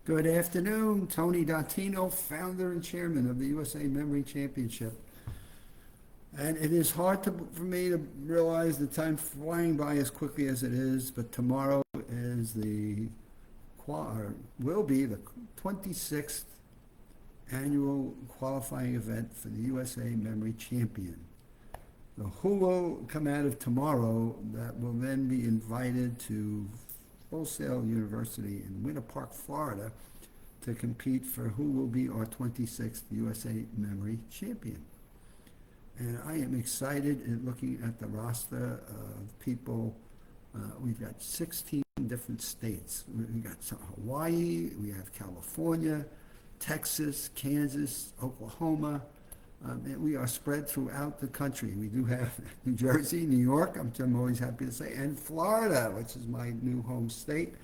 Good afternoon, Tony Dottino, founder and chairman of the USA Memory Championship. And it is hard for me to realize the time flying by as quickly as it is, but tomorrow is will be the 26th annual qualifying event for the USA Memory Champion. So who will come out of tomorrow that will then be invited to Full Sail University in Winter Park, Florida, to compete for who will be our 26th USA Memory Champion. And I am excited in looking at the roster of people. We've got 16 different states. We've got Hawaii, we have California, Texas, Kansas, Oklahoma. We are spread throughout the country. We do have New Jersey, New York, I'm always happy to say, and Florida, which is my new home state.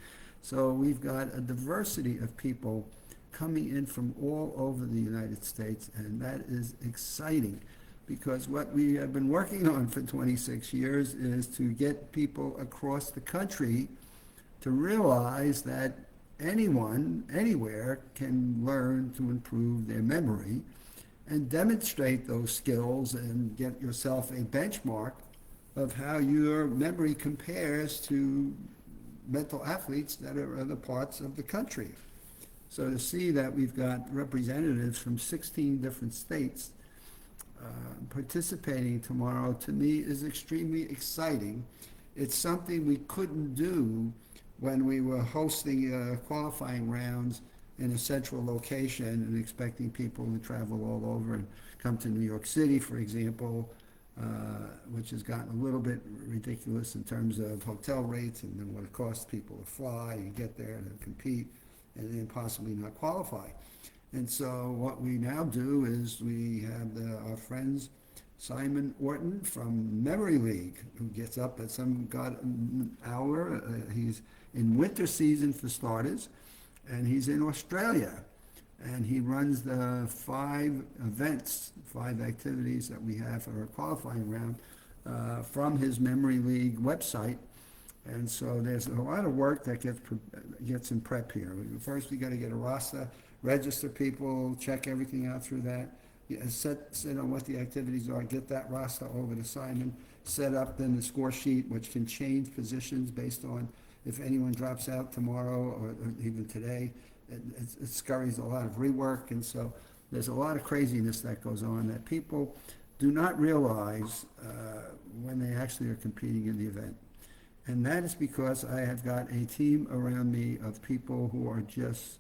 So we've got a diversity of people coming in from all over the United States, and that is exciting because what we have been working on for 26 years is to get people across the country to realize that anyone, anywhere, can learn to improve their memory and demonstrate those skills and get yourself a benchmark of how your memory compares to mental athletes that are other parts of the country. So to see that we've got representatives from 16 different states participating tomorrow, to me, is extremely exciting. It's something we couldn't do when we were hosting qualifying rounds in a central location and expecting people to travel all over and come to New York City, for example, which has gotten a little bit ridiculous in terms of hotel rates and then what it costs people to fly and get there and compete and then possibly not qualify. And so what we now do is we have our friends Simon Orton from Memory League, who gets up at some god hour. He's in winter season for starters, and he's in Australia. And he runs the 5 events, 5 activities that we have for our qualifying round from his Memory League website. And so there's a lot of work that gets in prep here. First, we got to get a roster, register people, check everything out through that, set on what the activities are, get that roster over to Simon, set up then the score sheet, which can change positions based on if anyone drops out tomorrow or even today. It scurries a lot of rework, and so there's a lot of craziness that goes on that people do not realize when they actually are competing in the event. And that is because I have got a team around me of people who are just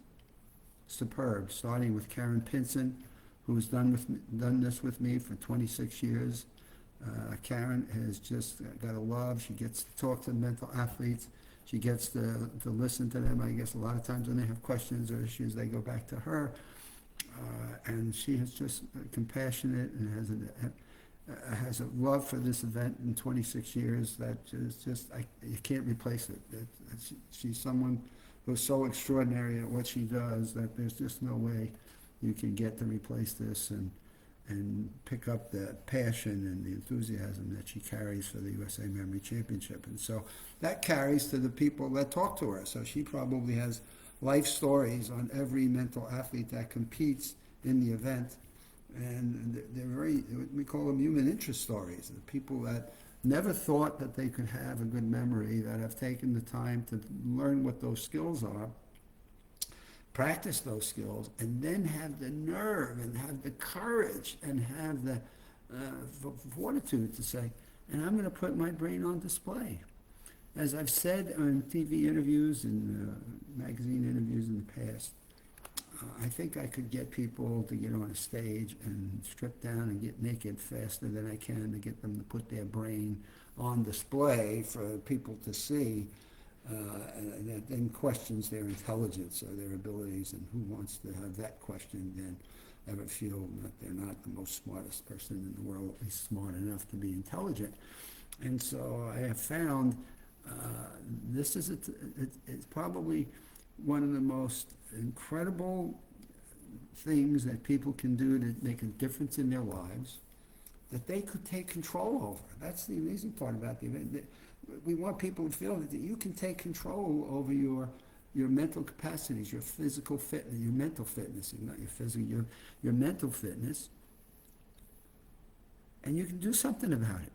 superb, starting with Karen Pinson, who's done this with me for 26 years. Karen has just got a love. She gets to talk to mental athletes. She gets to listen to them. I guess a lot of times when they have questions or issues, they go back to her. And she is just compassionate and has a love for this event in 26 years that is just, you can't replace it. She's someone who's so extraordinary at what she does that there's just no way you can get to replace this and pick up the passion and the enthusiasm that she carries for the USA Memory Championship. And so that carries to the people that talk to her. So she probably has life stories on every mental athlete that competes in the event. And they're we call them human interest stories. The people that never thought that they could have a good memory, that have taken the time to learn what those skills are, practice those skills, and then have the nerve and have the courage and have the fortitude to say, and I'm going to put my brain on display. As I've said on TV interviews and magazine interviews in the past, I think I could get people to get on a stage and strip down and get naked faster than I can to get them to put their brain on display for people to see. And that then questions their intelligence or their abilities, and who wants to have that question then ever feel that they're not the most smartest person in the world, at least smart enough to be intelligent. And so I have found this is it's probably one of the most incredible things that people can do to make a difference in their lives that they could take control over. That's the amazing part about the event. We want people to feel that you can take control over your your mental capacities, your physical fitness, your mental fitness, not your physical, your mental fitness, and you can do something about it.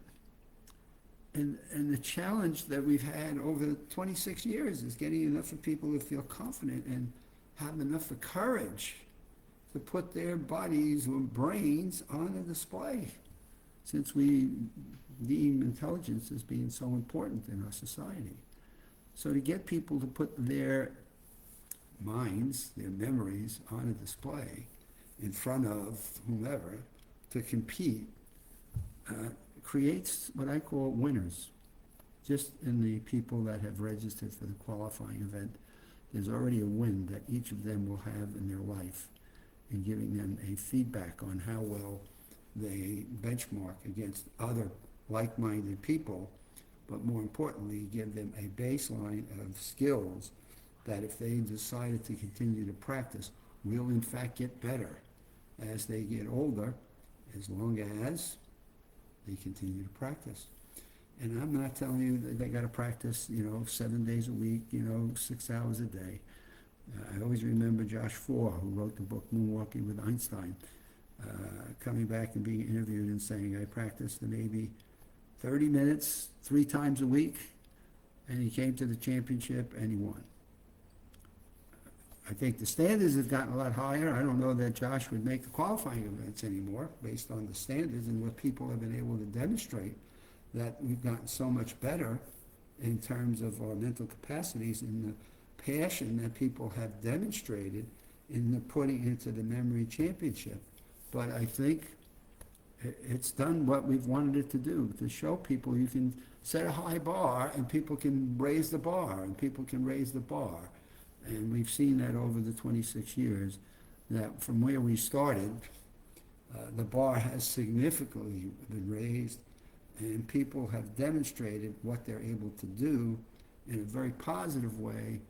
And the challenge that we've had over 26 years is getting enough of people to feel confident and have enough of courage to put their bodies or brains on a display, since we deem intelligence as being so important in our society. So to get people to put their minds, their memories on a display in front of whomever to compete creates what I call winners. Just in the people that have registered for the qualifying event, there's already a win that each of them will have in their life, and giving them a feedback on how well they benchmark against other like-minded people, but more importantly, give them a baseline of skills that if they decided to continue to practice, will in fact get better as they get older, as long as they continue to practice. And I'm not telling you that they got to practice, 7 days a week, 6 hours a day. I always remember Josh Four, who wrote the book Moonwalking with Einstein, coming back and being interviewed and saying, I practiced maybe 30 minutes 3 times a week, and he came to the championship and he won. I think the standards have gotten a lot higher. I don't know that Josh would make the qualifying events anymore based on the standards and what people have been able to demonstrate, that we've gotten so much better in terms of our mental capacities and the passion that people have demonstrated in the putting into the memory championship. But I think it's done what we've wanted it to do, to show people you can set a high bar and people can raise the bar and people can raise the bar. And we've seen that over the 26 years, that from where we started, the bar has significantly been raised, and people have demonstrated what they're able to do in a very positive way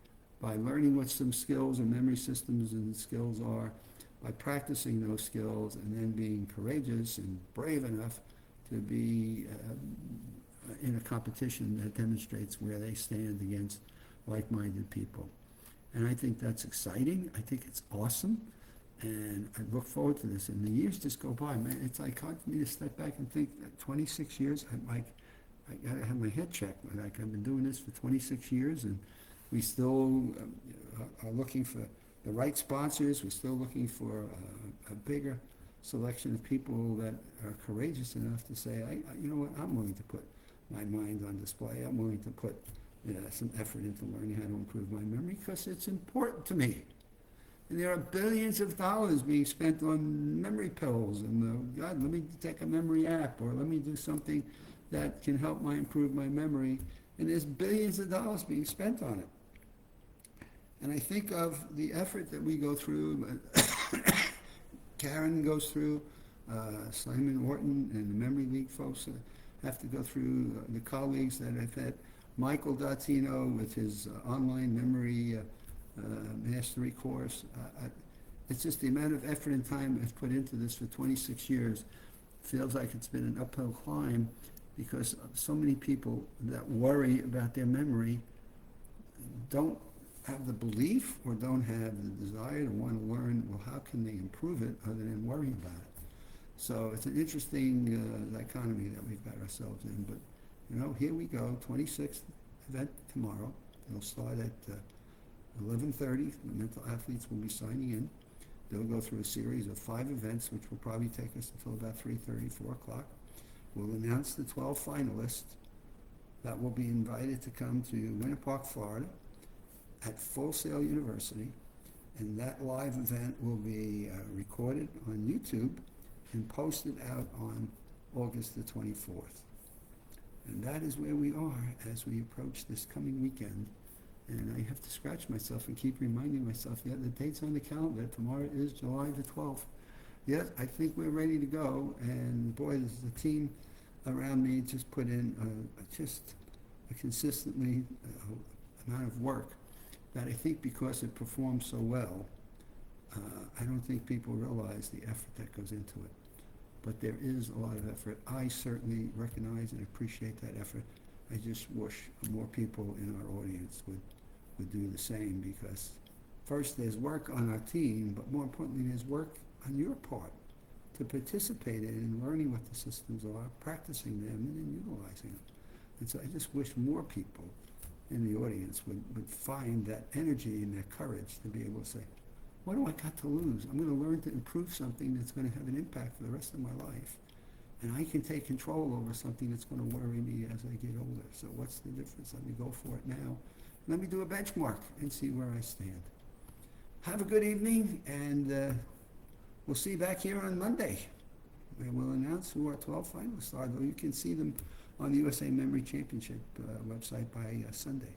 by learning what some skills and memory systems and skills are, by practicing those skills, and then being courageous and brave enough to be in a competition that demonstrates where they stand against like-minded people. And I think that's exciting. I think it's awesome. And I look forward to this. And the years just go by, man. It's like hard for me to step back and think that 26 years, I gotta have my head checked. Like, I've been doing this for 26 years, and we still are looking for the right sponsors. We're still looking for a bigger selection of people that are courageous enough to say, you know what, I'm willing to put my mind on display. I'm willing to put some effort into learning how to improve my memory because it's important to me. And there are billions of dollars being spent on memory pills and, God, let me take a memory app, or let me do something that can help improve my memory. And there's billions of dollars being spent on it. And I think of the effort that we go through, Karen goes through, Simon Orton and the Memory League folks have to go through, the colleagues that I've had, Michael Dattino with his online memory mastery course. It's just the amount of effort and time I've put into this for 26 years. Feels like it's been an uphill climb because so many people that worry about their memory don't have the belief or don't have the desire to want to learn, well, how can they improve it other than worrying about it? So it's an interesting dichotomy that we've got ourselves in. But, here we go, 26th event tomorrow. It'll start at 11:30. The mental athletes will be signing in. They'll go through a series of 5 events, which will probably take us until about 3:30, 4 o'clock. We'll announce the 12 finalists that will be invited to come to Winter Park, Florida, at Full Sail University, and that live event will be recorded on YouTube and posted out on August the 24th. And that is where we are as we approach this coming weekend. And I have to scratch myself and keep reminding myself, the date's on the calendar. Tomorrow is July the 12th. Yes, I think we're ready to go. And boy, the team around me just put in just a consistently amount of work that I think, because it performs so well, I don't think people realize the effort that goes into it. But there is a lot of effort. I certainly recognize and appreciate that effort. I just wish more people in our audience would would do the same, because first there's work on our team, but more importantly, there's work on your part to participate in learning what the systems are, practicing them, and then utilizing them. And so I just wish more people in the audience would find that energy and that courage to be able to say, what do I got to lose? I'm going to learn to improve something that's going to have an impact for the rest of my life. And I can take control over something that's going to worry me as I get older. So what's the difference? Let me go for it now. Let me do a benchmark and see where I stand. Have a good evening, and we'll see you back here on Monday. We will announce who our 12 finalists are, though you can see them on the USA Memory Championship website by Sunday.